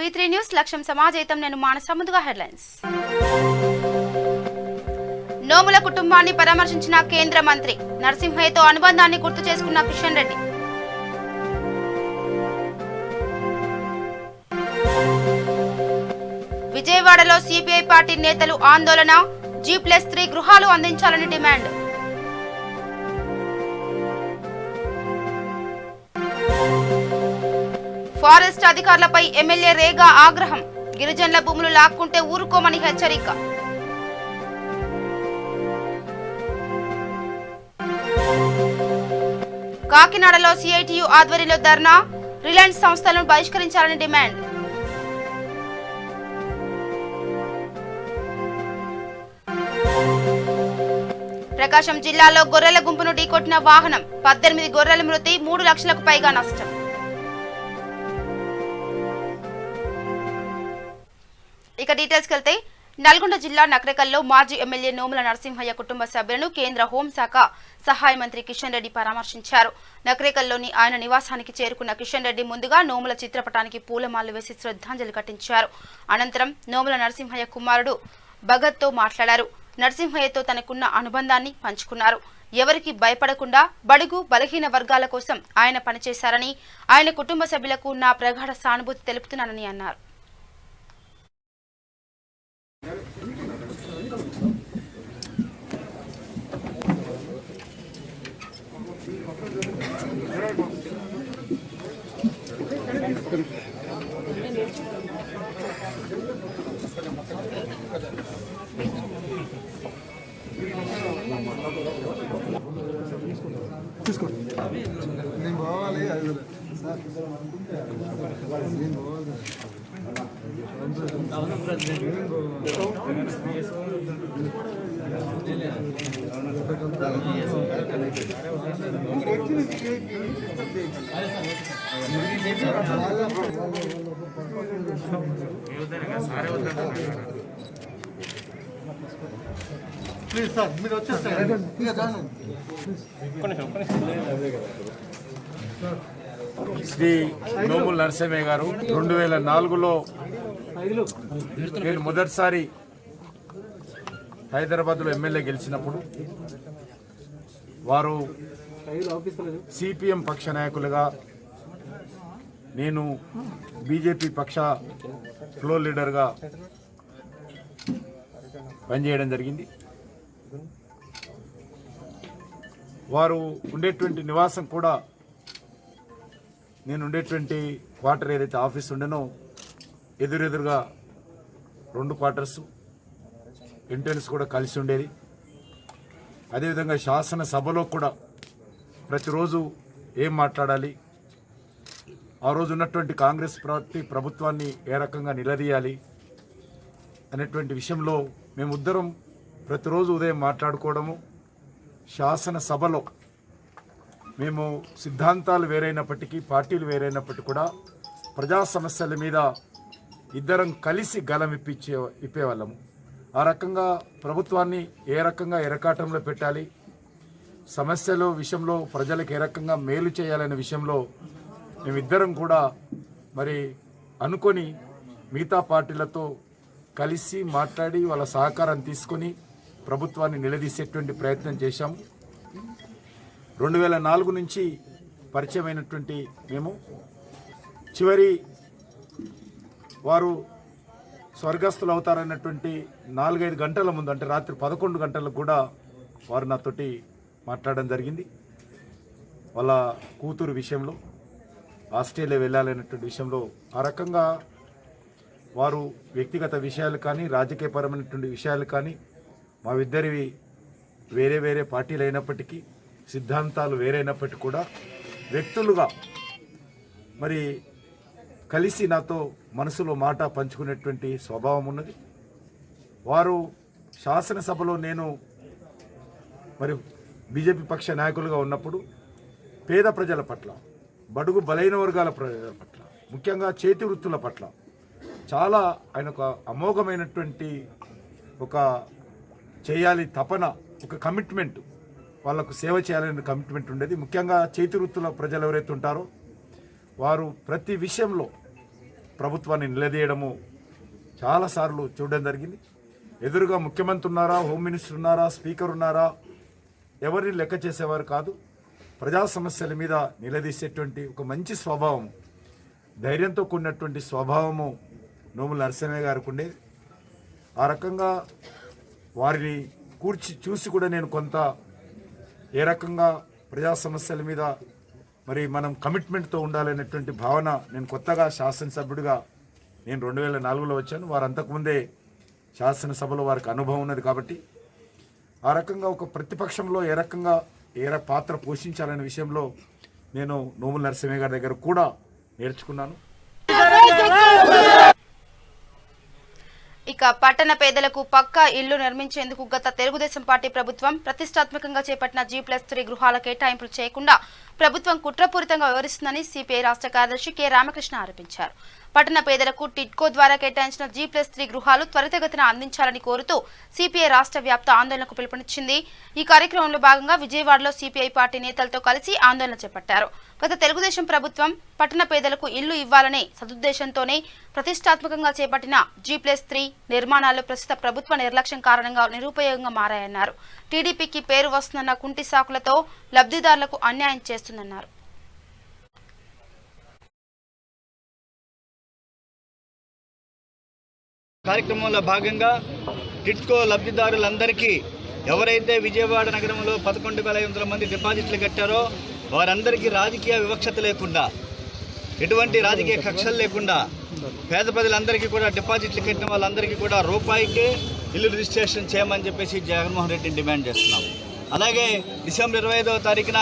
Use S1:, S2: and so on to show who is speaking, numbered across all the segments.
S1: V3 news లక్ష్యం సమాజేతం. నేను మానస. ముందుగా హెడ్లైన్స్. నోముల కుటుంబాన్ని పరామర్శించిన కేంద్ర మంత్రి. నరసింహయ్యతో అనుబంధాన్ని గుర్తు చేసుకున్న కిషన్ రెడ్డి. విజయవాడలో సిపిఐ పార్టీ నేతలు ఆందోళన. G+3 గృహాలు అందించాలని డిమాండ్. ఫారెస్ట్ అధికారులపై ఎమ్మెల్యే రేగా ఆగ్రహం. గిరిజనుల భూములు లాక్కుంటే ఊరుకోమని హెచ్చరిక. కాకినాడలో సిఐటియు ఆధ్వర్యంలో ధర్నా. రిలయన్స్ సంస్థలను బహిష్కరించాలని డిమాండ్. ప్రకాశం జిల్లాలో గొర్రెల గుంపును ఢీకొట్టిన వాహనం. 18 గొర్రెల మృతి, 3 లక్షలకు పైగా నష్టం. ఇక డీటెయిల్స్కి వెళ్తే, నల్గొండ జిల్లా నకరేకల్లో మాజీ ఎమ్మెల్యే నోముల నరసింహయ్య కుటుంబ సభ్యులను కేంద్ర హోంశాఖ సహాయ మంత్రి కిషన్ రెడ్డి పరామర్శించారు. నకరేకల్లోని ఆయన నివాసానికి చేరుకున్న కిషన్ రెడ్డి ముందుగా నోముల చిత్రపటానికి పూలమాలలు వేసి శ్రద్ధాంజలి ఘటించారు. అనంతరం నోముల నరసింహయ్య కుమారుడు భగత్తో మాట్లాడారు. నరసింహయ్యతో తనకున్న అనుబంధాన్ని పంచుకున్నారు. ఎవరికి భయపడకుండా బడుగు బలహీన వర్గాల కోసం ఆయన పనిచేశారని, ఆయన కుటుంబ సభ్యులకు నా ప్రగాఢ సానుభూతి తెలుపుతున్నానని అన్నారు.
S2: నేను పోవాలి. ప్లీజ్ సార్, మీరు వచ్చేస్తారు.
S3: శ్రీ నోముల నరసింహయ్య గారు 2004లో నేను మొదటిసారి హైదరాబాద్లో ఎమ్మెల్యే గెలిచినప్పుడు వారు సిపిఎం పక్ష నాయకులుగా, నేను బీజేపీ పక్ష ఫ్లోర్ లీడర్గా పనిచేయడం జరిగింది. వారు ఉండేటువంటి నివాసం కూడా, నేను ఉండేటువంటి క్వార్టర్ ఏదైతే ఆఫీస్ ఉండేనో ఎదురెదురుగా 2 క్వార్టర్స్, ఎంట్రన్స్ కూడా కలిసి ఉండేది. అదేవిధంగా శాసనసభలో కూడా ప్రతిరోజు ఏం మాట్లాడాలి, ఆ రోజు ఉన్నటువంటి కాంగ్రెస్ పార్టీ ప్రభుత్వాన్ని ఏ రకంగా నిలదీయాలి అనేటువంటి విషయంలో మేముద్దరం ప్రతిరోజు ఉదయం మాట్లాడుకోవడము. శాసనసభలో మేము సిద్ధాంతాలు వేరైనప్పటికీ, పార్టీలు వేరైనప్పటికీ కూడా ప్రజా సమస్యల మీద ఇద్దరం కలిసి గలం ఇప్పేవాళ్ళము. ఆ రకంగా ప్రభుత్వాన్ని ఏ రకంగా ఎరకాటంలో పెట్టాలి, సమస్యల విషయంలో ప్రజలకు ఏ రకంగా మేలు చేయాలనే విషయంలో మేమిద్దరం కూడా మరి అనుకొని మిగతా పార్టీలతో కలిసి మాట్లాడి వాళ్ళ సహకారం తీసుకొని ప్రభుత్వాన్ని నిలదీసేటువంటి ప్రయత్నం చేశాము. 2004 నుంచి పరిచయమైనటువంటి మేము చివరి వారు స్వర్గస్థులు అవుతారన్నటువంటి 4-5 గంటల ముందు, అంటే రాత్రి 11 గంటలకు కూడా వారు నాతోటి మాట్లాడడం జరిగింది. వాళ్ళ కూతురు విషయంలో, ఆస్ట్రేలియా వెళ్ళాలనేటువంటి విషయంలో. ఆ రకంగా వారు వ్యక్తిగత విషయాలు కానీ, రాజకీయపరమైనటువంటి విషయాలు కానీ, మా ఇద్దరివి వేరే వేరే పార్టీలు అయినప్పటికీ, సిద్ధాంతాలు వేరైనప్పటికీ కూడా వ్యక్తులుగా మరి కలిసి నాతో మనసులో మాట పంచుకునేటువంటి స్వభావం ఉన్నది. వారు శాసనసభలో నేను మరి బీజేపీ పక్ష నాయకులుగా ఉన్నప్పుడు పేద ప్రజల పట్ల, బడుగు బలైన వర్గాల ప్రజల పట్ల, ముఖ్యంగా చేతి వృత్తుల పట్ల చాలా ఆయన ఒక అమోఘమైనటువంటి ఒక చేయాలి తపన, ఒక కమిట్మెంట్, వాళ్ళకు సేవ చేయాలనే కమిట్మెంట్ ఉండేది. ముఖ్యంగా చేతి వృత్తుల ప్రజలు ఎవరైతే ఉంటారో వారు ప్రతి విషయంలో ప్రభుత్వాన్ని నిలదీయడము చాలాసార్లు చూడడం జరిగింది. ఎదురుగా ముఖ్యమంత్రి ఉన్నారా, హోమ్ మినిస్టర్ ఉన్నారా, స్పీకర్ ఉన్నారా, ఎవరిని లెక్క చేసేవారు కాదు. ప్రజా సమస్యల మీద నిలదీసేటువంటి ఒక మంచి స్వభావం, ధైర్యంతో కూడినటువంటి స్వభావము నోముల నరసింహయ్య గారికి ఉండేది. ఆ రకంగా వారిని చూసి కూడా నేను కొంత ఏ రకంగా ప్రజా సమస్యల మీద మరి మనం కమిట్మెంట్తో ఉండాలనేటువంటి భావన, నేను కొత్తగా శాసనసభ్యుడిగా నేను 2004లో వచ్చాను. వారు అంతకుముందే శాసనసభలో వారికి అనుభవం ఉన్నది కాబట్టి ఆ రకంగా ఒక ప్రతిపక్షంలో ఏ రకంగా పాత్ర పోషించాలనే విషయంలో నేను నోముల నరసింహయ్య గారి దగ్గర కూడా నేర్చుకున్నాను.
S1: ఇక పట్టణ పేదలకు పక్కా ఇళ్లు నిర్మించేందుకు గత తెలుగుదేశం పార్టీ ప్రభుత్వం ప్రతిష్టాత్మకంగా చేపట్టిన G+3 గృహాల కేటాయింపులు చేయకుండా ప్రభుత్వం కుట్రపూరితంగా వ్యవహరిస్తుందని సిపిఐ రాష్ట్ర కార్యదర్శి కె రామకృష్ణ ఆరోపించారు. పట్టణ పేదలకు టిడ్కో ద్వారా కేటాయించిన G+3 గృహాలు త్వరితగతిన అందించాలని కోరుతూ సిపిఐ రాష్ట్ర వ్యాప్త ఆందోళనకు పిలుపునిచ్చింది. ఈ కార్యక్రమంలో భాగంగా విజయవాడలో సిపిఐ పార్టీ నేతలతో కలిసి ఆందోళన చేపట్టారు. గత తెలుగుదేశం ప్రభుత్వం పట్టణ పేదలకు ఇల్లు ఇవ్వాలనే సదుద్దేశంతోనే ప్రతిష్టాత్మకంగా చేపట్టిన G+3 నిర్మాణాలు ప్రస్తుత ప్రభుత్వ నిర్లక్ష్యం కారణంగా నిరుపయోగంగా మారాయన్నారు. టీడీపీకి పేరు వస్తున్న కుంటి సాకులతో లబ్ధిదారులకు అన్యాయం చేస్తుందన్నారు.
S4: కార్యక్రమంలో భాగంగా టిడ్కో లబ్ధిదారులందరికీ ఎవరైతే విజయవాడ నగరంలో 11,500 మంది డిపాజిట్లు కట్టారో వారందరికీ రాజకీయ వివక్షత లేకుండా, ఎటువంటి రాజకీయ కక్షలు లేకుండా పేద ప్రజలందరికీ కూడా డిపాజిట్లు కట్టిన వాళ్ళందరికీ కూడా రూపాయికే ఇల్లు రిజిస్ట్రేషన్ చేయమని చెప్పేసి జగన్మోహన్ రెడ్డిని డిమాండ్ చేస్తున్నాం. అలాగే డిసెంబర్ 25వ తారీఖున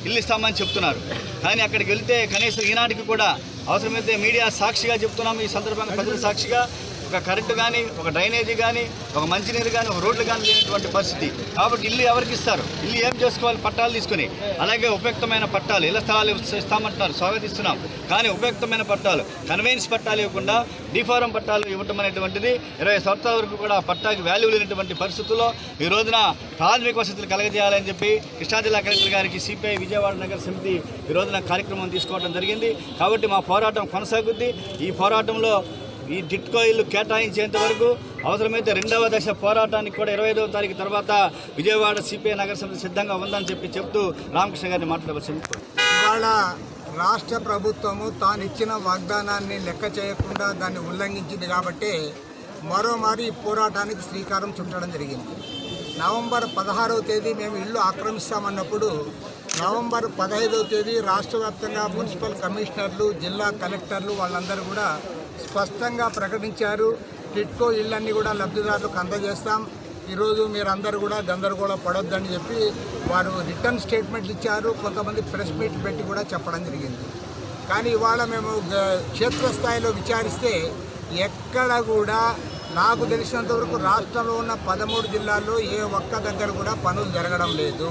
S4: ఇల్లు ఇస్తామని చెప్తున్నారు. కానీ అక్కడికి వెళ్తే కనీసం ఈనాటికి కూడా అవసరమైతే మీడియా సాక్షిగా చెప్తున్నాము, ఈ సందర్భంగా ప్రజల సాక్షిగా ఒక కరెంటు కానీ, ఒక డ్రైనేజీ కానీ, ఒక మంచినీరు కానీ, ఒక రోడ్లు కానీ లేనటువంటి పరిస్థితి. కాబట్టి ఇల్లు ఎవరికి ఇస్తారు? ఇల్లు ఏం చేసుకోవాలి? పట్టాలు తీసుకుని. అలాగే ఉపయుక్తమైన పట్టాలు, ఇళ్ల స్థలాలు ఇస్తామంటున్నారు, స్వాగతిస్తున్నాం. కానీ ఉపయుక్తమైన పట్టాలు, కన్వెన్స్ పట్టాలు ఇవ్వకుండా డిఫారం పట్టాలు ఇవ్వటం అనేటువంటిది 20 సంవత్సరాల వరకు కూడా పట్టాకి వాల్యూ లేనటువంటి పరిస్థితుల్లో ఈ రోజున ప్రాథమిక వసతులు కలగజేయాలని చెప్పి కృష్ణా జిల్లా కలెక్టర్ గారికి సిపిఐ విజయవాడ నగర సమితి ఈ రోజున కార్యక్రమం తీసుకోవడం జరిగింది. కాబట్టి మా పోరాటం కొనసాగుద్ది. ఈ పోరాటంలో ఈ టిడ్కో ఇల్లు కేటాయించేంత వరకు అవసరమైతే 2వ దశ పోరాటానికి కూడా 25వ తారీఖు తర్వాత విజయవాడ సిపిఐ నగర సమితి సిద్ధంగా ఉందని చెప్తూ రామకృష్ణ గారిని మాట్లాడవలసింది.
S2: ఇవాళ రాష్ట్ర ప్రభుత్వము తాను ఇచ్చిన వాగ్దానాన్ని లెక్క చేయకుండా దాన్ని ఉల్లంఘించింది కాబట్టి మరోమారి ఈ పోరాటానికి శ్రీకారం చుట్టడం జరిగింది. నవంబర్ 16వ తేదీ మేము ఇల్లు ఆక్రమిస్తామన్నప్పుడు నవంబర్ 15వ తేదీ రాష్ట్ర వ్యాప్తంగా మున్సిపల్ కమిషనర్లు, జిల్లా కలెక్టర్లు వాళ్ళందరూ కూడా స్పష్టంగా ప్రకటించారు, టిడ్కో ఇళ్ళన్నీ కూడా లబ్ధిదారులకు అందజేస్తాం, ఈరోజు మీరందరూ కూడా గందరగోళ పడొద్దని చెప్పి వారు రిటర్న్ స్టేట్మెంట్లు ఇచ్చారు. కొంతమంది ప్రెస్ మీట్ పెట్టి కూడా చెప్పడం జరిగింది. కానీ ఇవాళ మేము క్షేత్రస్థాయిలో విచారిస్తే ఎక్కడ కూడా నాకు తెలిసినంతవరకు రాష్ట్రంలో ఉన్న 13 జిల్లాల్లో ఏ ఒక్క దగ్గర కూడా పనులు జరగడం లేదు.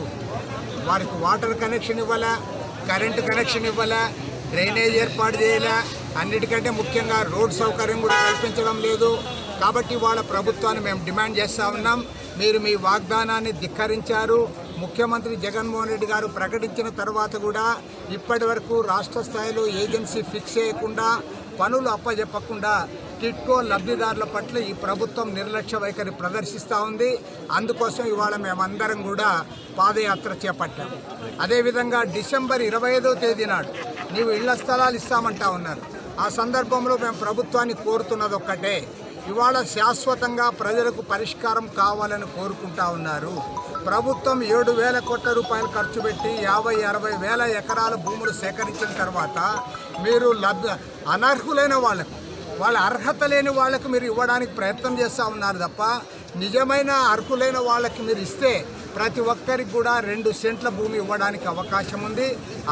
S2: వారికి వాటర్ కనెక్షన్ ఇవ్వాలా, కరెంటు కనెక్షన్ ఇవ్వాలా, డ్రైనేజ్ ఏర్పాటు చేయాలా, అన్నిటికంటే ముఖ్యంగా రోడ్ సౌకర్యం కూడా కల్పించడం లేదు. కాబట్టి వాళ్ళ ప్రభుత్వాన్ని మేము డిమాండ్ చేస్తూ ఉన్నాం. మీరు మీ వాగ్దానాన్ని ధిక్కరించారు. ముఖ్యమంత్రి జగన్మోహన్ రెడ్డి గారు ప్రకటించిన తర్వాత కూడా ఇప్పటి వరకు రాష్ట్ర స్థాయిలో ఏజెన్సీ ఫిక్స్ చేయకుండా, పనులు అప్పజెప్పకుండా టిడ్కో లబ్ధిదారుల పట్ల ఈ ప్రభుత్వం నిర్లక్ష్య వైఖరి ప్రదర్శిస్తూ ఉంది. అందుకోసం ఇవాళ మేమందరం కూడా పాదయాత్ర చేపట్టాం. అదేవిధంగా డిసెంబర్ 25వ తేదీ నాడు నీవు ఇళ్ల స్థలాలు ఇస్తామంటా ఉన్నారు. ఆ సందర్భంలో మేము ప్రభుత్వాన్ని కోరుతున్నది ఒక్కటే, ఇవాళ శాశ్వతంగా ప్రజలకు పరిష్కారం కావాలని కోరుకుంటా ఉన్నారు. ప్రభుత్వం 7,000 కోట్ల రూపాయలు ఖర్చు పెట్టి 50-60 వేల ఎకరాల భూములు సేకరించిన తర్వాత మీరు అనర్హులైన వాళ్ళ అర్హత లేని వాళ్ళకు మీరు ఇవ్వడానికి ప్రయత్నం చేస్తూ ఉన్నారు తప్ప నిజమైన అర్హులైన వాళ్ళకి మీరు ఇస్తే ప్రతి ఒక్కరికి కూడా 2 సెంట్ల భూమి ఇవ్వడానికి అవకాశం ఉంది.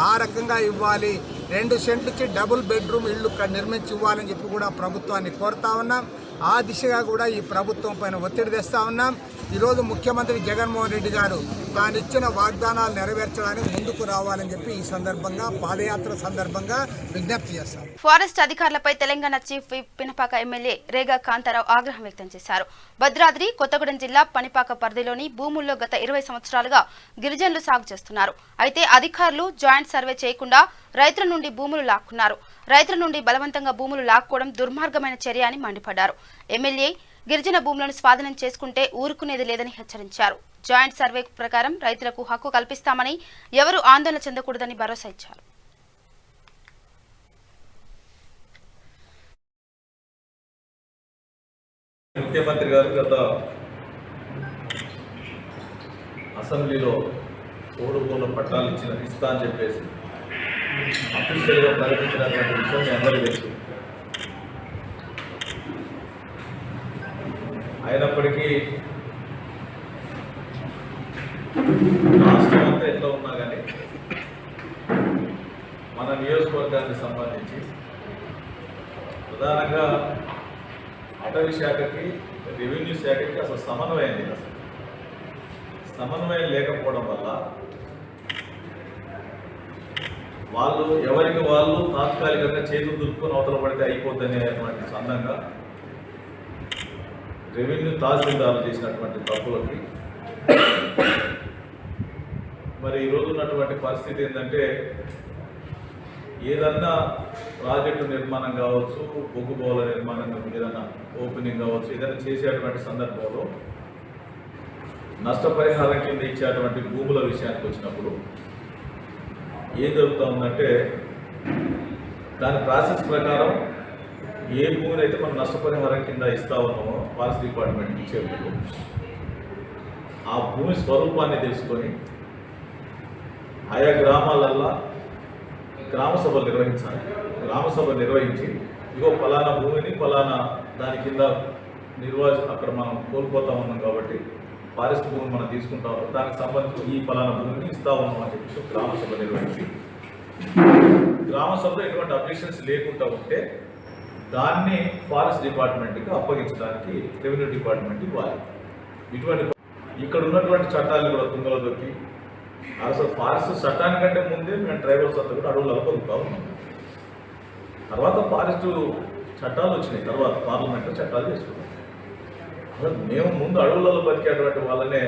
S2: ఆ రకంగా ఇవ్వాలి. 2 సెంట్లు ఇచ్చి డబుల్ బెడ్రూమ్ ఇళ్ళు నిర్మించి ఇవ్వాలని చెప్పి కూడా ప్రభుత్వాన్ని కోరుతా ఉన్నాం. ఆ దిశగా కూడా ఈ ప్రభుత్వం పైన ఒత్తిడి తెస్తా ఉన్నాం. ఈరోజు ముఖ్యమంత్రి జగన్మోహన్ రెడ్డి గారు తాను ఇచ్చిన వాగ్దానాలు నెరవేర్చడానికి ముందుకు రావాలని చెప్పి ఈ సందర్భంగా పాదయాత్ర సందర్భంగా విజ్ఞప్తి చేస్తాం.
S1: ఫారెస్ట్ అధికారులపై Telangana chief whip Pinapaka MLA Rega Kantharao ఆగ్రహం వ్యక్తం చేశారు. భద్రాద్రి కొత్తగూడెం జిల్లా పనిపాక పరిధిలోని భూముల్లో గత 20 సంవత్సరాలుగా గిరిజనులు సాగు చేస్తున్నారు. అయితే అధికారులు జాయింట్ సర్వే చేయకుండా రైతుల నుండి భూములు లాక్కున్నారు. రైతుల నుండి బలవంతంగా భూములు లాక్కోవడం దుర్మార్గమైన చర్య అని మండిపడ్డారు. ఎమ్మెల్యే గిరిజన భూములను స్వాధీనం చేసుకుంటే ఊరుకునేది లేదని హెచ్చరించారు. జాయింట్ సర్వే ప్రకారం రైతులకు హక్కు కల్పిస్తామని, ఎవరూ ఆందోళన చెందకూడదని భరోసా ఇచ్చారు.
S5: ముఖ్యమంత్రి గారు గత అసెంబ్లీలో ఓడుకోల పట్టాలు ఇస్తా అని చెప్పేసి అఫీషియల్గా ప్రకటించినటువంటి విషయం మీ అందరికీ తెలుసు. అయినప్పటికీ రాష్ట్రం అంతా ఎట్లా ఉన్నా కానీ మన నియోజకవర్గానికి సంబంధించి ప్రధానంగా అటవీ శాఖకి, రెవెన్యూ శాఖకి అసలు సమన్వయం లేదు. అసలు సమన్వయం లేకపోవడం వల్ల వాళ్ళు ఎవరికి వాళ్ళు తాత్కాలికంగా చేతులు దులుపుకొని అవతల పడితే అయిపోద్దనేటువంటి సందంగా రెవెన్యూ తహసీల్దారులు చేసినటువంటి తప్పులకి మరి ఈరోజు ఉన్నటువంటి పరిస్థితి ఏంటంటే ఏదన్నా ప్రాజెక్టు నిర్మాణం కావచ్చు, బొగ్గుబోల నిర్మాణం ఏదన్నా ఓపెనింగ్ కావచ్చు, ఏదైనా చేసేటువంటి సందర్భంలో నష్టపరిహారం కింద ఇచ్చేటువంటి భూముల విషయానికి వచ్చినప్పుడు ఏం జరుగుతూ ఉందంటే దాని ప్రాసెస్ ప్రకారం ఏ భూమిని అయితే మనం నష్టపరిహారం కింద ఇస్తా ఉన్నామో ఫారెస్ట్ డిపార్ట్మెంట్కి ఇచ్చేప్పుడు ఆ భూమి స్వరూపాన్ని తెలుసుకొని ఆయా గ్రామాలల్లో గ్రామ సభలు నిర్వహించాలి. గ్రామ సభ నిర్వహించి ఇగో ఫలానా భూమిని ఫలానా దాని కింద అక్కడ మనం కోల్పోతా ఉన్నాం కాబట్టి ఫారెస్ట్ భూమిని మనం తీసుకుంటా ఉన్నాం, దానికి సంబంధించి ఈ ఫలానా భూమిని ఇస్తా ఉన్నాం అని చెప్పి గ్రామ సభ నిర్వహించి గ్రామ సభలో ఎటువంటి అబ్జెక్షన్స్ లేకుండా ఉంటే దాన్ని ఫారెస్ట్ డిపార్ట్మెంట్కి అప్పగించడానికి రెవెన్యూ డిపార్ట్మెంట్ ఇవ్వాలి. ఇటువంటి ఇక్కడ ఉన్నటువంటి చట్టాలను కూడా తుంగలో దొక్కి అసలు ఫారెస్ట్ చట్టానికంటే ముందే మేము ట్రైబల్స్ అంతా కూడా అడవులలో బతుకుతా ఉన్నాం. తర్వాత ఫారెస్ట్ చట్టాలు వచ్చినాయి, తర్వాత పార్లమెంట్లో చట్టాలు చేసుకున్నాం. అసలు మేము ముందు అడవులలో బతికేటువంటి వాళ్ళనే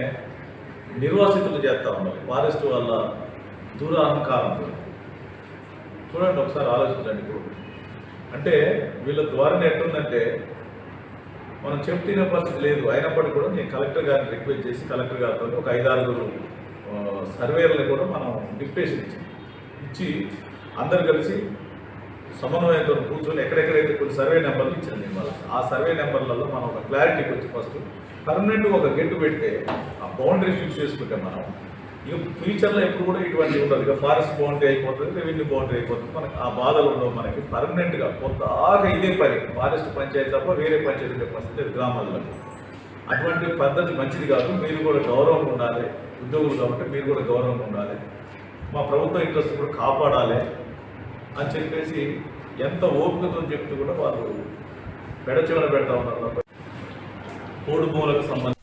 S5: నిర్వాసితులు చేస్తూ ఉండాలి. ఫారెస్ట్ వాళ్ళ దురహంకారంతో చూడండి, ఒకసారి ఆలోచించండి. ఇప్పుడు అంటే వీళ్ళ ద్వారా ఎట్లుందంటే మనం చెప్తున్న పరిస్థితి లేదు. అయినప్పటికీ కూడా నేను కలెక్టర్ గారిని రిక్వెస్ట్ చేసి కలెక్టర్ గారితో ఒక 5-6 సర్వేలను కూడా మనం డిక్టేషన్ ఇచ్చి అందరు కలిసి సమన్వయంతో కూర్చొని ఎక్కడెక్కడైతే కొన్ని సర్వే నెంబర్లు ఇచ్చాను నేను వాళ్ళకి. ఆ సర్వే నెంబర్లలో మనం ఒక క్లారిటీకి వచ్చి ఫస్ట్ పర్మనెంట్గా ఒక గెట్టు పెడితే ఆ బౌండరీ ఫిక్స్ చేసుకుంటే మనం ఇక ఫ్యూచర్లో ఎప్పుడు కూడా ఇటువంటి ఉండదు. ఇక ఫారెస్ట్ బౌండరీ అయిపోతుంది, రెవెన్యూ బౌండరీ అయిపోతుంది, మనకి ఆ బాధలు ఉండవు. మనకి పర్మనెంట్గా కొత్తగా ఇదే పని ఫారెస్ట్ పంచాయతీ తప్ప వేరే పంచాయతీ పరిస్థితి గ్రామాల్లో. అటువంటి పద్ధతి మంచిది కాదు. మీరు కూడా గౌరవంగా ఉండాలి, ఉద్యోగులు కాబట్టి మీరు కూడా గౌరవంగా ఉండాలి, మా ప్రభుత్వ ఇంట్రెస్ట్ కూడా కాపాడాలి అని చెప్పేసి ఎంత ఓపికతో చెప్తూ కూడా వాళ్ళు పెడచెవిన పెడతా ఉన్నారు. పోడు భూములకు సంబంధించి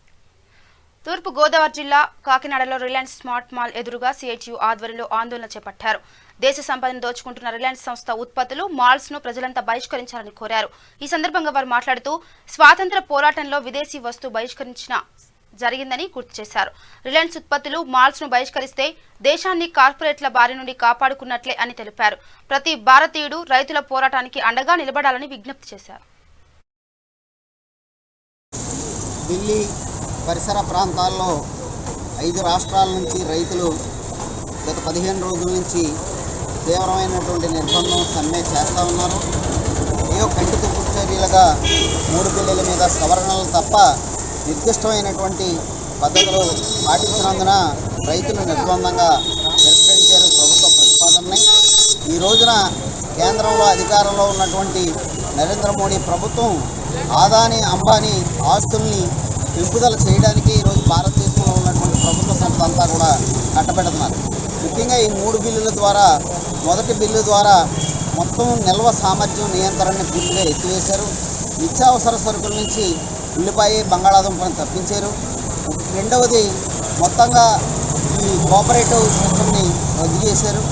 S1: తూర్పు గోదావరి జిల్లా కాకినాడలో రిలయన్స్ స్మార్ట్ మాల్ ఎదురుగా సిఐటియు ఆధ్వర్యంలో ఆందోళన చేపట్టారు. దేశ సంపదను దోచుకుంటున్న రిలయన్స్ సంస్థ ఉత్పత్తులు, మాల్స్ ను ప్రజలంతా బహిష్కరించాలని కోరారు. ఈ సందర్భంగా వారు మాట్లాడుతూ స్వాతంత్ర పోరాటంలో విదేశీ వస్తువు బహిష్కరించిన జరిగిందని గుర్తు చేశారు. రిలయన్స్ ఉత్పత్తులు, మాల్స్ ను బహిష్కరిస్తే దేశాన్ని కార్పొరేట్ల బారి నుండి కాపాడుకున్నట్లే అని తెలిపారు. ప్రతి భారతీయుడు రైతుల పోరాటానికి అండగా నిలబడాలని విజ్ఞప్తి చేశారు.
S6: ఢిల్లీ పరిసర ప్రాంతాల్లో 5 రాష్ట్రాల నుంచి రైతులు గత 15 రోజుల నుంచి తీవ్రమైనటువంటి నిర్బంధం సమ్మె చేస్తూ ఉన్నారు. ఏవో కంటికి చర్యలుగా 3 బిల్లుల మీద సవరణలు తప్ప నిర్దిష్టమైనటువంటి పద్ధతులు పాటించినందున రైతులు నిర్బంధంగా తిరస్కరించారు ప్రభుత్వ ప్రతిపాదనని. ఈ రోజున కేంద్రంలో అధికారంలో ఉన్నటువంటి నరేంద్ర మోడీ ప్రభుత్వం ఆదాని, అంబానీ ఆస్తుల్ని పెంపుదల చేయడానికి ఈరోజు భారతదేశంలో ఉన్నటువంటి ప్రభుత్వ సంస్థ అంతా కూడా కట్టబెడుతున్నారు. ముఖ్యంగా ఈ 3 బిల్లుల ద్వారా, మొదటి బిల్లు ద్వారా మొత్తం నిల్వ సామర్థ్యం నియంత్రణని పూర్తిగా ఎత్తివేశారు. నిత్యావసర సరుకుల నుంచి ఉల్లిపాయ బంగాళాదుంపను తప్పించారు. రెండవది మొత్తంగా ఈ కోఆపరేటివ్ సిస్టమ్ని రద్దు చేశారు.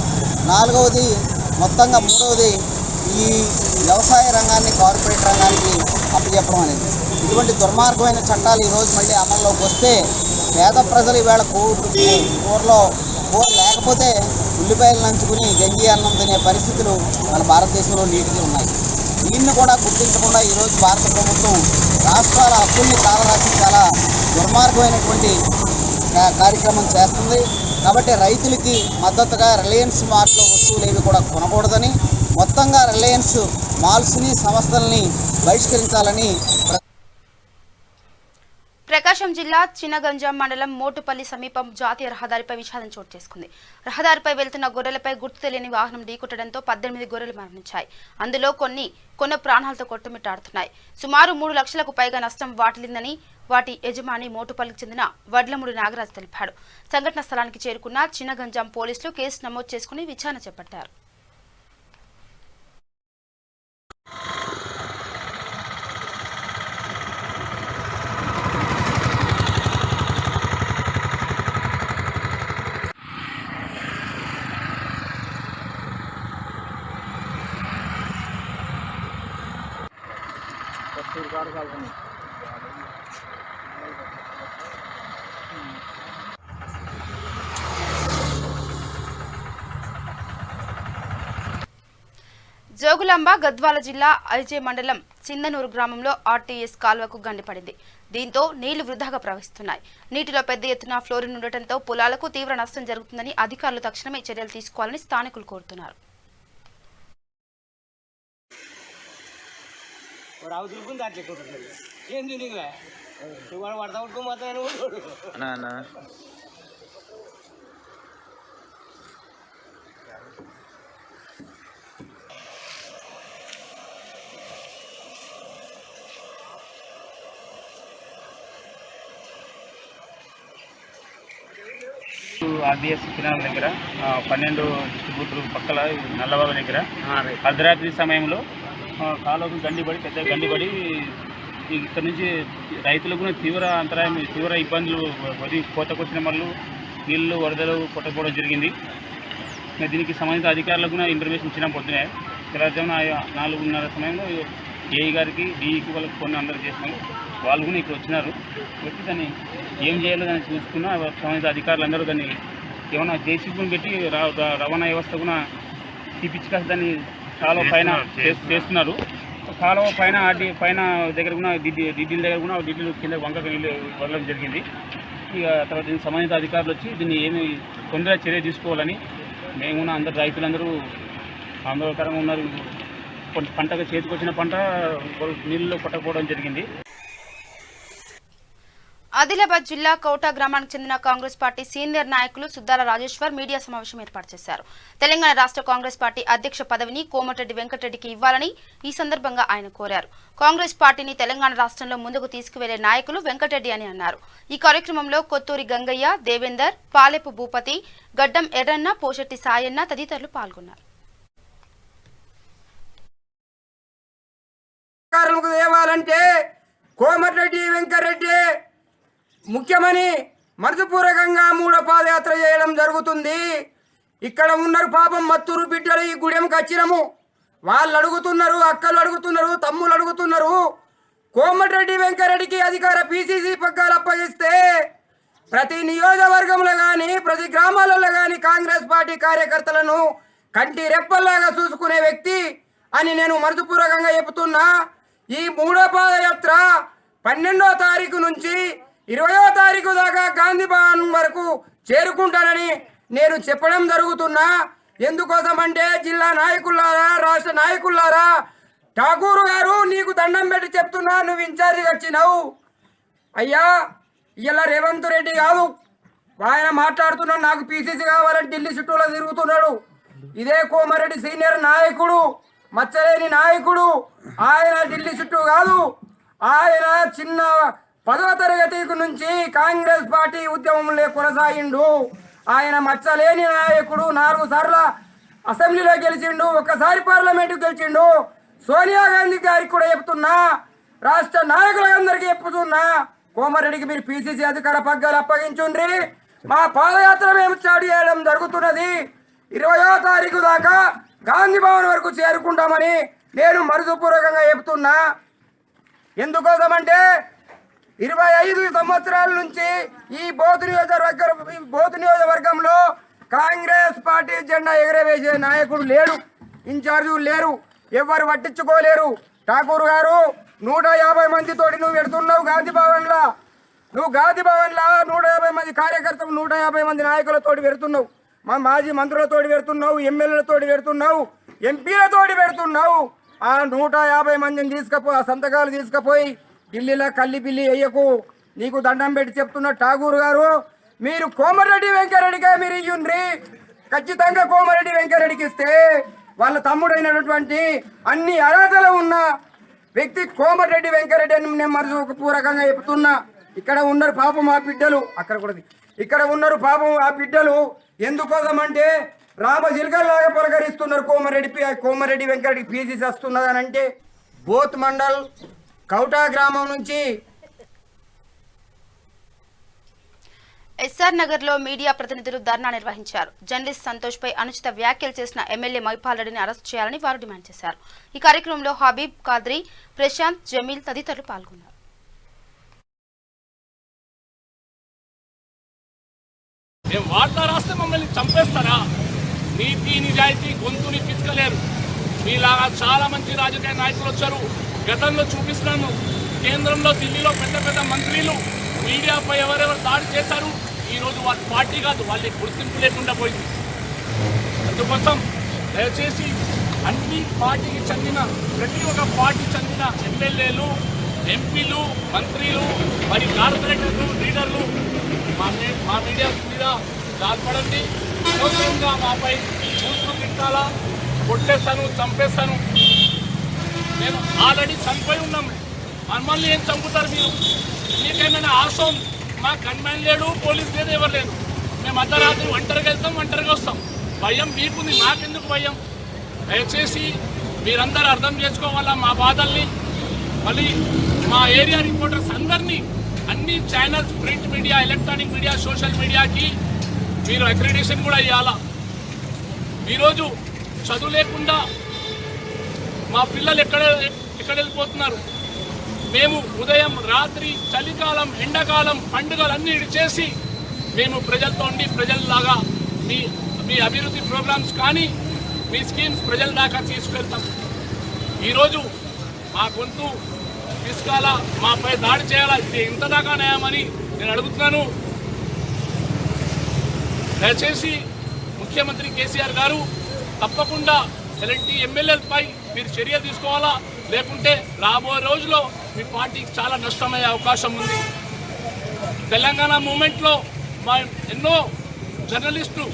S6: నాలుగవది మొత్తంగా మూడవది ఈ వ్యవసాయ రంగాన్ని కార్పొరేట్ రంగానికి అప్పచెప్పడం అనేది. ఇటువంటి దుర్మార్గమైన చట్టాలు ఈరోజు మళ్ళీ అమల్లోకి వస్తే పేద ప్రజలు ఈవేళ కూర లేకపోతే ఉల్లిపాయలు నంచుకుని గంజి అన్నం తినే పరిస్థితులు మన భారతదేశంలో నీటికి ఉన్నాయి. దీన్ని కూడా గుర్తించకుండా ఈరోజు భారత ప్రభుత్వం రాష్ట్రాల హక్కుల్ని కాలరాసి చాలా దుర్మార్గమైనటువంటి కార్యక్రమం చేస్తుంది. కాబట్టి రైతులకి మద్దతుగా రిలయన్స్ మార్ట్లో వస్తువులు ఏవి కూడా కొనకూడదని, మొత్తంగా రిలయన్స్ మాల్స్ని సంస్థల్ని బహిష్కరించాలని
S1: ప్రకాశం జిల్లా చినగంజాం మండలం మోటుపల్లి సమీపం జాతీయ రహదారిపై విషాదం చోటు చేసుకుంది. రహదారిపై వెళ్తున్న గొర్రెలపై గుర్తు తెలియని వాహనం ఢీకొట్టడంతో 18 గొర్రెలు మరణించాయి. అందులో కొన్ని ప్రాణాలతో కొట్టుమిట్టాడుతున్నాయి. సుమారు 3 లక్షలకు పైగా నష్టం వాటిల్లిందని వాటి యజమాని మోటుపల్లికి చెందిన వడ్లమూడి నాగరాజు తెలిపాడు. సంఘటన స్థలానికి చేరుకున్న చినగంజాం పోలీసులు కేసు నమోదు చేసుకుని విచారణ చేపట్టారు. జోగులాంబ గద్వాల జిల్లా ఐజే మండలం చిందనూరు గ్రామంలో ఆర్టీఎస్ కాల్వకు గండిపడింది. దీంతో నీళ్లు వృధాగా ప్రవహిస్తున్నాయి. నీటిలో పెద్ద ఎత్తున ఫ్లోరిన్ ఉండటంతో పొలాలకు తీవ్ర నష్టం జరుగుతుందని అధికారులు తక్షణమే చర్యలు తీసుకోవాలని స్థానికులు కోరుతున్నారు.
S7: ఆర్బీఎస్ కిరాణా దగ్గర 12 డిస్ట్రిబ్యూటర్ పక్కల నల్లబాగ దగ్గర అర్ధరాత్రి సమయంలో కాలువకు గండిపడి పెద్ద గండిపడి ఇక్కడ నుంచి రైతులకు తీవ్ర అంతరాయం తీవ్ర ఇబ్బందులు కోతకొచ్చిన మళ్ళు నీళ్లు వరదలు కొట్టకపోవడం జరిగింది. దీనికి సంబంధిత అధికారులకు ఇన్ఫర్మేషన్ ఇచ్చిన పొద్దునే తెల్లవారుజామున 4:30 సమయంలో ఏఈ గారికి డిఈకి వాళ్ళకి ఫోన్ అందరూ చేసినాము. వాళ్ళు కూడా ఇక్కడ వచ్చినారు. వచ్చి దాన్ని ఏం చేయాలో దాన్ని చూసుకున్నా సంబంధిత అధికారులు అందరూ దాన్ని ఏమైనా జేసీబీని పెట్టి రవాణా వ్యవస్థ కూడా తీపిచ్చి దాన్ని కాలువ పైన చేస్తున్నారు. కాలువ పైన పైన దగ్గర కూడా డిడ్డీల దగ్గర కూడా డిడ్డీలు కింద వంక నీళ్ళు వదలడం జరిగింది. ఇక తర్వాత దీనికి సంబంధిత అధికారులు వచ్చి దీన్ని ఏమి తొందరగా చర్య తీసుకోవాలని మేము కూడా అందరు రైతులందరూ ఆందోళనకరంగా ఉన్నారు. పంటగా చేతికొచ్చిన పంట నీళ్ళలో పట్టకపోవడం జరిగింది.
S1: ఆదిలాబాద్ జిల్లా కౌటా గ్రామానికి చెందిన కాంగ్రెస్ పార్టీ సీనియర్ నాయకులు సుద్దాల రాజేశ్వర్ మీడియా సమావేశం ఏర్పాటు చేశారు. తెలంగాణ రాష్ట్ర కాంగ్రెస్ పార్టీ అధ్యక్ష పదవిని కోమటిరెడ్డి వెంకటరెడ్డికి ఇవ్వాలని ఈ సందర్భంగా ఆయన కోరారు. కాంగ్రెస్ పార్టీని తెలంగాణ రాష్ట్రంలో ముందుకు తీసుకువెళ్లే నాయకులు వెంకటరెడ్డి అని అన్నారు. ఈ కార్యక్రమంలో కొత్తూరి గంగయ్య, దేవేందర్, పాలెపు భూపతి, గడ్డం ఎర్రన్న, పోషెట్టి సాయన్న తదితరులు పాల్గొన్నారు.
S8: కోమటిరెడ్డి వెంకటరెడ్డి ముఖ్యమని మనసుపూర్వకంగా 3వ పాదయాత్ర చేయడం జరుగుతుంది. ఇక్కడ ఉన్నారు పాపం మత్తూరు బిడ్డలు ఈ గుడెంకి వచ్చినాము. వాళ్ళు అడుగుతున్నారు, అక్కలు అడుగుతున్నారు, తమ్ముళ్ళు అడుగుతున్నారు. కోమటిరెడ్డి వెంకటరెడ్డికి అధికార పిసిసి పగ్గాలు అప్పగిస్తే ప్రతి నియోజకవర్గంలో కానీ ప్రతి గ్రామాలలో కానీ కాంగ్రెస్ పార్టీ కార్యకర్తలను కంటి రెప్పల్లాగా చూసుకునే వ్యక్తి అని నేను మనసుపూర్వకంగా చెబుతున్నా. ఈ 3వ పాదయాత్ర 12వ తారీఖు నుంచి 20వ తారీఖు దాకా గాంధీ భవన్ వరకు చేరుకుంటానని నేను చెప్పడం జరుగుతున్నా. ఎందుకోసం అంటే జిల్లా నాయకులారా, రాష్ట్ర నాయకులారా, ఠాకూర్ గారు నీకు దండం పెట్టి చెప్తున్నా, నువ్వు ఇన్ఛార్జిగా వచ్చినావు అయ్యా. ఇలా రేవంత్ రెడ్డి కాదు, ఆయన మాట్లాడుతున్నాడు నాకు పిసిసి కావాలని ఢిల్లీ చుట్టూలో తిరుగుతున్నాడు. ఇదే కోమారెడ్డి సీనియర్ నాయకుడు, మచ్చలేని నాయకుడు. ఆయన ఢిల్లీ చుట్టూ కాదు, ఆయన చిన్న 10వ తరగతి నుంచి కాంగ్రెస్ పార్టీ ఉద్యమంలో కొనసాగిండు. ఆయన మచ్చలేని నాయకుడు. 4 సార్లు అసెంబ్లీలో గెలిచిండు, 1సారి పార్లమెంటు గెలిచిండు. సోనియా గాంధీ గారికి కూడా చెప్తున్నా, రాష్ట్ర నాయకులందరికీ చెప్పుతున్నా, కోమారెడ్డికి మీరు పిసిసి అధికార పగ్గాలు అప్పగించుండ్రి. మా పాదయాత్ర మేము స్టార్ట్ చేయడం జరుగుతున్నది. 20వ తారీఖు దాకా గాంధీ భవన్ వరకు చేరుకుంటామని నేను మనసుపూర్వకంగా చెప్తున్నా. ఎందుకోసమంటే 25 సంవత్సరాల నుంచి ఈ బోధు నియోజకవర్గంలో కాంగ్రెస్ పార్టీ జెండా ఎగరవేసే నాయకుడు లేడు, ఇన్ఛార్జీలు లేరు, ఎవరు పట్టించుకోలేరు. ఠాకూర్ గారు 150 మందితోటి నువ్వు పెడుతున్నావు గాంధీ భవన్లో. నువ్వు గాంధీ భవన్లో 150 మంది కార్యకర్తలు, 150 మంది నాయకులతోటి పెడుతున్నావు, మా మాజీ మంత్రులతోటి పెడుతున్నావు, ఎమ్మెల్యేలతోటి పెడుతున్నావు, ఎంపీలతోటి పెడుతున్నావు. ఆ 150 మందిని తీసుకుపోయి, ఆ సంతకాలు తీసుకుపోయి ఢిల్లీలో కల్లి పిల్లి వేయకు. నీకు దండం పెట్టి చెప్తున్న ఠాకూర్ గారు, మీరు కోమరెడ్డి వెంకరెడ్డికే మీరు ఇయ్యుండ్రి. ఖచ్చితంగా కోమరెడ్డి వెంకరెడ్డికి ఇస్తే వాళ్ళ తమ్ముడైనటువంటి అన్ని అర్హతలు ఉన్న వ్యక్తి కోమరెడ్డి వెంకరెడ్డి అని నేను మనసుపూర్వకంగా చెప్తున్నా. ఇక్కడ ఉన్నారు పాపం ఆ బిడ్డలు, అక్కడ కూడా ఇక్కడ ఉన్నారు పాపం ఆ బిడ్డలు. ఎందుకోసం అంటే రామజిల్కల్లాగా పలకరిస్తున్నారు కోమరెడ్డి వెంకరెడ్డి పీసీసీ వస్తున్నదని. అంటే బోత్ మండల్ కౌటా గ్రామం నుంచి
S1: ఎస్ఆర్ నగర్ లో మీడియా ప్రతినిధులు ధర్నా నిర్వహించారు. జర్నలిస్ట్ సంతోష్ పై అనుచిత వ్యాఖ్యలు చేసిన ఎమ్మెల్యే మైపాల్ రెడ్డిని అరెస్ట్ చేయాలని వారు డిమాండ్ చేశారు. ఈ కార్యక్రమంలో హబీబ్ ఖాద్రీ, ప్రశాంత్, జమీల్ తదితరులు పాల్గొన్నారు.
S9: వార్తా రాస్తే మమ్మల్ని చంపేస్తారా? నీతి నిజాయితీ గొంతుని పిచ్చుకలేరు. మీలాగా చాలా మంచి రాజకీయ నాయకులు వచ్చారు. గతంలో చూపిస్తున్నాను, కేంద్రంలో ఢిల్లీలో పెద్ద పెద్ద మంత్రులు మీడియాపై ఎవరెవరు దాడి చేశారు. ఈరోజు వాళ్ళ పార్టీ కాదు, వాళ్ళకి గుర్తింపు లేకుండా పోయింది. అందుకోసం దయచేసి అన్ని పార్టీకి చెందిన ప్రతి ఒక్క పార్టీ చెందిన ఎమ్మెల్యేలు, ఎంపీలు, మంత్రులు, మరి కార్పొరేటర్లు, లీడర్లు మా మీడియా మీద దాల్పడండి. అనవసరంగా మాపై చూసులు పెట్టాలా, కొట్టేస్తాను, చంపేస్తాను. మేము ఆల్రెడీ చనిపోయి ఉన్నాం. మమ్మల్ని ఏం చంపుతారు మీరు? మీకేమైనా ఆశం? మా గన్మ్యాన్ లేడు, పోలీస్ లేదు, ఎవరు లేదు. మేము అర్ధరాత్రి ఒంటరిగా వెళ్తాం, ఒంటరిగా వస్తాం. భయం మీకుంది, మాకెందుకు భయం? దయచేసి మీరందరూ అర్థం చేసుకోవాలా మా బాధల్ని. మళ్ళీ మా ఏరియా రిపోర్టర్స్ అందరినీ, అన్ని channels, print media, electronic media, social మీడియాకి మీరు అక్రిడిటేషన్ కూడా ఇవ్వాలా. ఈరోజు చదువు లేకుండా మా పిల్లలు ఎక్కడ వెళ్ళిపోతున్నారు. మేము ఉదయం, రాత్రి, చలికాలం, ఎండాకాలం, పండుగలు అన్నీ చేసి మేము ప్రజలతో ఉండి ప్రజల్లాగా మీ అభివృద్ధి ప్రోగ్రామ్స్ కానీ మీ స్కీమ్స్ ప్రజల దాకా తీసుకెళ్తాం. ఈరోజు మా గొంతు తీసుకోవాలా, మాపై దాడి చేయాలా, ఇది ఇంతదాకా న్యాయమని నేను అడుగుతున్నాను. దయచేసి ముఖ్యమంత్రి కేసీఆర్ గారు తప్పకుండా ఎలాంటి ఎమ్మెల్యేలపై మీరు చర్య తీసుకోవాలా, లేకుంటే రాబోయే రోజుల్లో మీ పార్టీకి చాలా నష్టమయ్యే అవకాశం ఉంది. తెలంగాణ మూమెంట్లో మా ఎన్నో జర్నలిస్టులు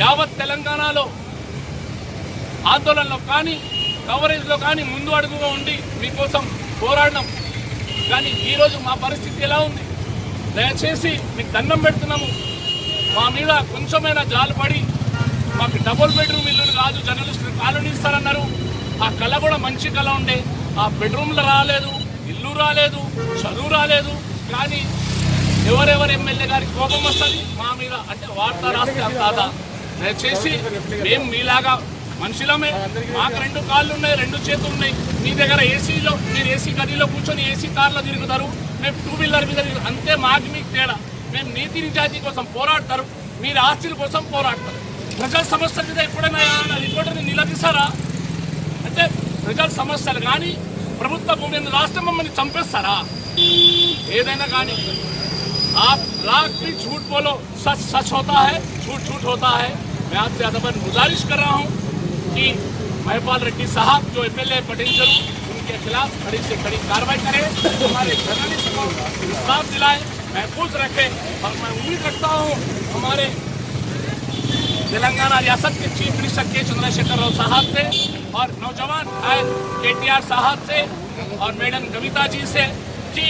S9: యావత్ తెలంగాణలో ఆందోళనలో కానీ కవరేజ్లో కానీ ముందు అడుగుగా ఉండి మీకోసం పోరాడినాం. కానీ ఈరోజు మా పరిస్థితి ఎలా ఉంది? దయచేసి మీకు దండం పెడుతున్నాము. మా మీద కొంచెమైనా జాలిపడి మాకు డబుల్ బెడ్రూమ్ ఇల్లు కాదు, జర్నలిస్టులు కాలనీ ఇస్తారన్నారు. ఆ కళ కూడా మంచి కళ ఉండే. ఆ బెడ్రూమ్లు రాలేదు, ఇల్లు రాలేదు, చదువు రాలేదు. కానీ ఎవరెవరు ఎమ్మెల్యే గారికి కోపం వస్తుంది మా మీద అంటే వార్తా రాస్తే కాదా? దయచేసి మేము మీలాగా మనుషులమే. మాకు 2 కాళ్ళు ఉన్నాయి, 2 చేతులు ఉన్నాయి. మీ దగ్గర ఏసీలో, మీరు ఏసీ గదిలో కూర్చొని ఏసీ కార్లో తిరుగుతారు, మేము 2 వీలర్ మీద అంతే. మాకు మీకు తేడా. మేము నీతి నిజాయితీ కోసం పోరాడతారు, మీరు ఆస్తుల కోసం పోరాడతారు. ప్రజల సమస్యల మీద ఎప్పుడైనా రిపోర్టర్ని నిలదీశారా? అంటే ప్రజల సమస్యలు కానీ ప్రభుత్వ భూమిని రాష్ట్ర మమ్మల్ని చంపేస్తారా? ఏదైనా కానీ आप लाख भी झूठ बोलो, सच सच होता है, झूठ झूठ होता है. मैं आपसे अदबन गुजारिश कर रहा हूँ कि महिपाल रेड्डी साहब जो एमएलए पटेल जरूर उनके खिलाफ कड़ी से कड़ी कार्रवाई करें, हमारे जर्नलिस्ट को इंसाफ दिलाए, महफूज रखें. और मैं उम्मीद रखता हूँ हमारे तेलंगाना रियासत के चीफ मिनिस्टर के चंद्रशेखर राव साहब से और नौजवान KTR साहब से और मैडम कविता जी से कि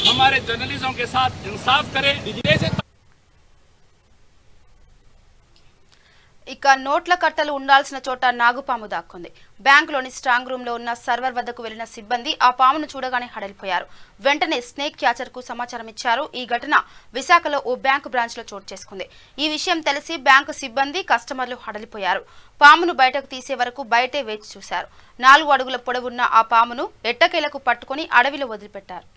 S9: हमारे जर्नलिज्म के साथ इंसाफ करें.
S1: ఈ ఇక నోట్ల కట్టలు ఉండాల్సిన చోట నాగుపాము దాక్కుంది. బ్యాంకులోని స్ట్రాంగ్ రూమ్ లో ఉన్న సర్వర్ వద్దకు వెళ్లిన సిబ్బంది ఆ పామును చూడగానే హడలిపోయారు. వెంటనే స్నేక్ క్యాచర్ కు సమాచారం ఇచ్చారు. ఈ ఘటన విశాఖలో ఓ బ్యాంకు బ్రాంచ్ లో చోటు చేసుకుంది. ఈ విషయం తెలిసి బ్యాంకు సిబ్బంది, కస్టమర్లు హడలిపోయారు. పామును బయటకు తీసే వరకు బయటే వేచి చూశారు. 4 అడుగుల పొడవున్న ఆ పామును ఎట్టకేలకు పట్టుకుని అడవిలో వదిలిపెట్టారు.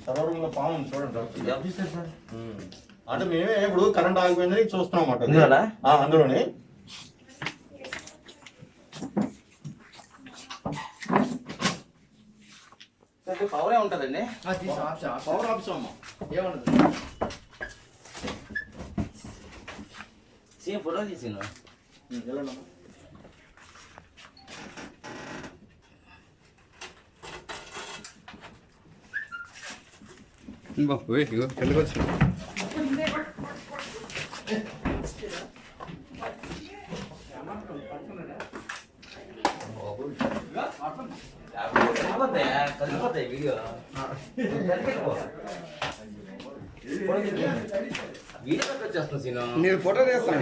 S10: సర్వర్లో పాము చూడండి అంటే మేమే ఇప్పుడు కరెంట్ ఆగిపోయిందని చూస్తున్నాం అన్నమాట అందులోనే
S6: పవరే ఉంటుందండి.
S10: పవర్ ఆఫీస్ అమ్మా
S6: ఏముండదు. సీఎం ఫోటో తీసిన కలిసిపోతాయి వీడియో వీడియో వచ్చేస్తున్నా సీను.
S10: నేను ఫోటో తీస్తాను.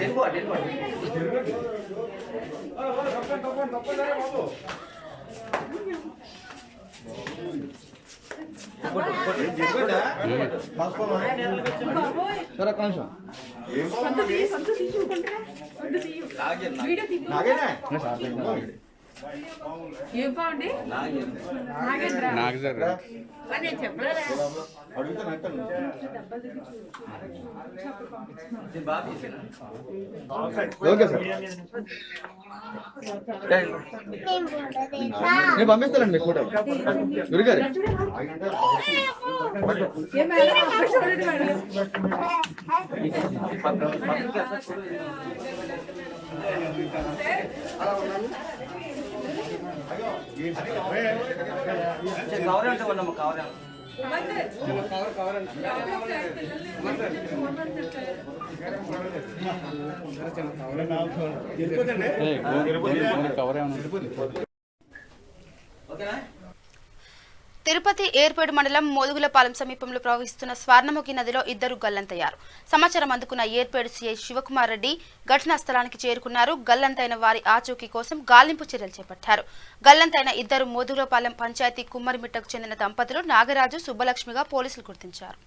S10: నేను పంపిస్తానండి ఫోటో గురిగారు.
S6: కవర్ అంటే ఉన్నాము కవర్ ఓకేనా.
S1: తిరుపతి ఏర్పేడు మండలం మోదుగులపాలెం సమీపంలో ప్రవహిస్తున్న స్వర్ణముఖి నదిలో 2 గల్లంతయ్యారు. సమాచారం అందుకున్న ఏర్పేడు సీఐ శివకుమార్ రెడ్డి ఘటనా స్థలానికి చేరుకున్నారు. గల్లంతైన వారి ఆచూకీ కోసం గాలింపు చర్యలు చేపట్టారు. గల్లంతైన 2 మోదుగులపాలెం పంచాయతీ కుమ్మరిమిట్టకు చెందిన దంపతులు నాగరాజు, సుబ్బలక్ష్మిగా పోలీసులు గుర్తించారు.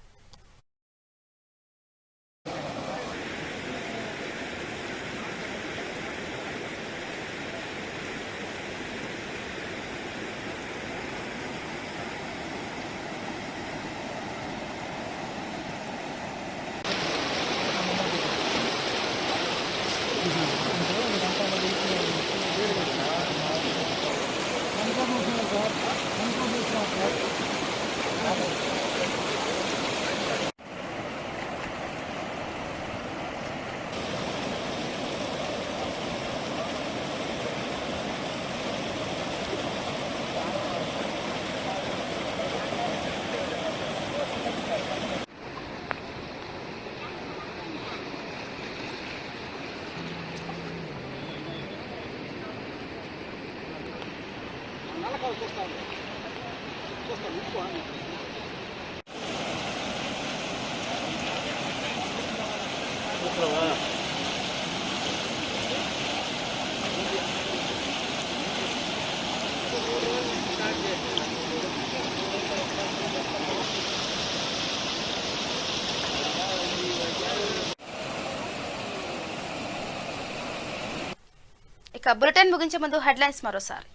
S1: ఇక బులెటిన్ ముగించే ముందు హెడ్లైన్స్ మరోసారి.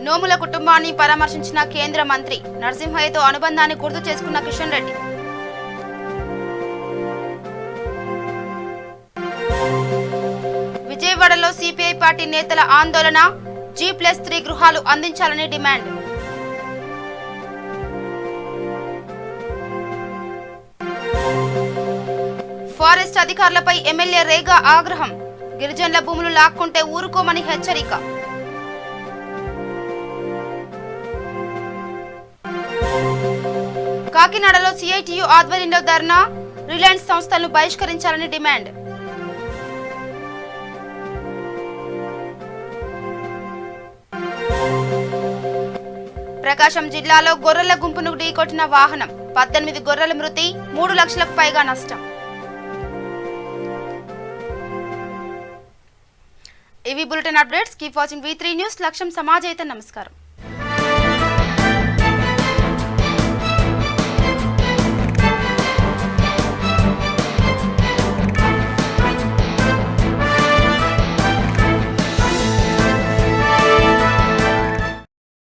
S1: నోముల కుటుంబాన్ని పరామర్శించిన కేంద్ర మంత్రి, నరసింహయ్యతో అనుబంధాన్ని గుర్తు చేసుకున్న కిషన్ రెడ్డి. విజయవాడలో సిపిఐ పార్టీ నేతల ఆందోళన, G+3 గృహాలు అందించాలని డిమాండ్. ఫారెస్ట్ అధికారులపై ఎమ్మెల్యే రేగా ఆగ్రహం, గిరిజనుల భూములు లాక్కుంటే ఊరుకోమని హెచ్చరిక. కాకినాడలో సిఐటియు ఆధ్వర్యంలో ధర్నా, రిలయన్స్ సంస్థలను బహిష్కరించాలని డిమాండ్. ప్రకాశం జిల్లాలో గొర్రెల గుంపును ఢీకొట్టిన వాహనం 18 గొర్రెల మృతి 3 లక్షలకు పైగా నష్టం. ఇవి bulletin updates. Keep watching V3 news. లక్ష్యం సమాజైతే. నమస్కారం.